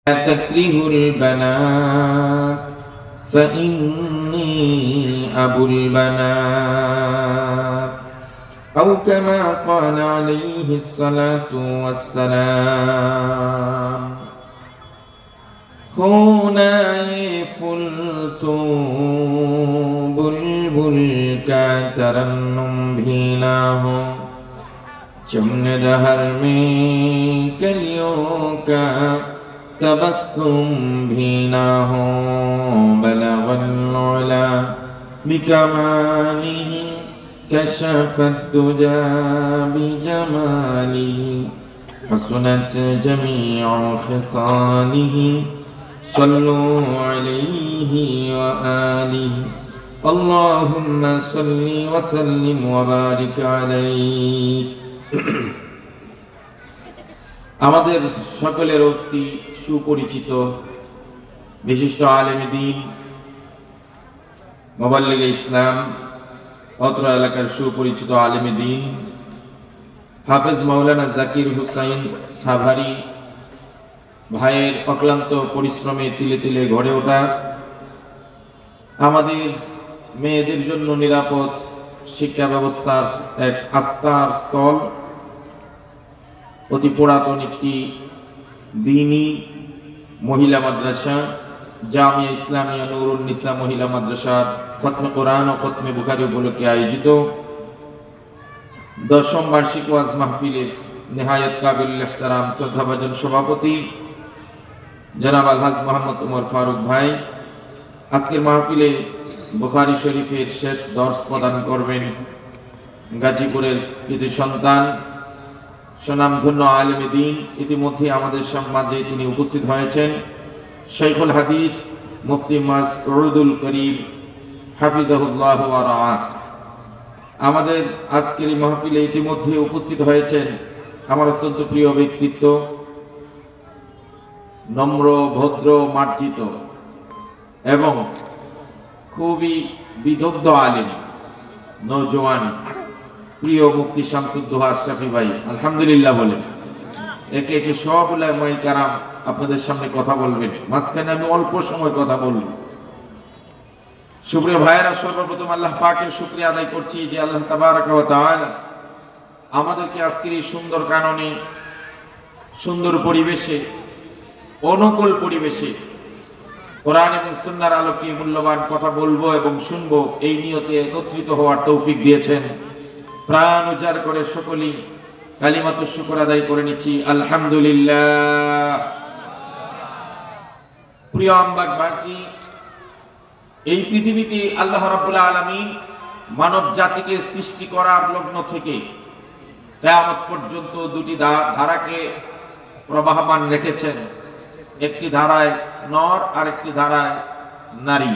تكره البنات فإني أبو البنات أو كما قال عليه الصلاة والسلام هناي ফুলতো बुलबुल का तरन्नुम भी ना हो चमन दहर में कलियों का तबस्सुम भी ना हो बलगल उला बिकमालिही कशफत दुजा बिजमालिही हसनत जमीउ खिसालिही सल्लु अलैहि व आलिहि अल्लाहुम्मा सल्लि व सल्लिम व बारिक अलैहि। আমাদের সকলের অতি সুপরিচিত বিশিষ্ট আলেমে দ্বীন মুবাল্লিগে ইসলাম অত্র এলাকার সুপরিচিত আলেমে দ্বীন হাফেজ মাওলানা জাকির হুসাইন সাভারি ভাইয়ের অক্লান্ত পরিশ্রমে তিলে তিলে গড়ে ওঠা আমাদের মেয়েদের জন্য নিরাপদ শিক্ষা ব্যবস্থার এক আস্থার স্থল, অতি পুরাতন একটি দ্বীনী মহিলা মাদ্রাসা জামিয়া ইসলামিয়া নুরুন নিসা মহিলা মাদ্রাসার খতমে কোরআন ও খতমে বুখারী উপলক্ষে আয়োজিত 10ম বার্ষিক ওয়াজ মাহফিলের নেহায়েত কাবিল ইহতারাম শ্রদ্ধাভাজন সভাপতি জনাব আলহাজ মোহাম্মদ উমর ফারুক ভাই আজকের মাহফিলে বুখারী শরীফের শেষ দর্শ প্রদান করবেন। গাজীপুরের কৃতি সন্তান সুনামধন্য আলেমে দ্বীন ইতিমধ্যে আমাদের মাঝে তিনি উপস্থিত হয়েছেন। শাইখুল হাদিস মুফতি মাসউদুল করিম হাফিজাহুল্লাহ ওয়া রাআহ। আমাদের আজকের এই মাহফিলে ইতিমধ্যে উপস্থিত হয়েছেন আমার অত্যন্ত প্রিয় ব্যক্তিত্ব, নম্র ভদ্র মার্জিত এবং খুবই বিদগ্ধ আলেম নওজোয়ান প্রিয় মুফতি শামসুদ্দোহা আশরাফি ভাই। আলহামদুলিল্লাহ বলেন। একে একে সব উলামায়ে কেরাম আপনাদের সামনে কথা বলবেন, মাঝখানে আমি অল্প সময় কথা বলবো। সুপ্রিয় ভাইয়েরা, সর্বপ্রথম আল্লাহ পাকের শুকরিয়া আদায় করছি যে আল্লাহ তাবারাকা ওয়া তাআলা আমাদেরকে আজকের এই সুন্দর কাননে সুন্দর পরিবেশে অনুকূল পরিবেশে কোরআন এবং সুন্নাহর আলোকে মূল্যবান কথা বলবো এবং শুনবো এই নিয়তে একত্রিত হওয়ার তৌফিক দিয়েছেন। প্রাণ উজাড় করে সকলেই কালিমাতুশ শুকর আদায় করে নিচ্ছি আলহামদুলিল্লাহ। প্রিয় আমবাগবাসী, এই পৃথিবীতে আল্লাহ রাব্বুল আলামিন মানব জাতিকে সৃষ্টি করার লগ্ন থেকে কিয়ামত পর্যন্ত দুটি ধারাকে প্রবাহমান রেখেছেন। একটি ধারায় নর আর একটি ধারায় নারী।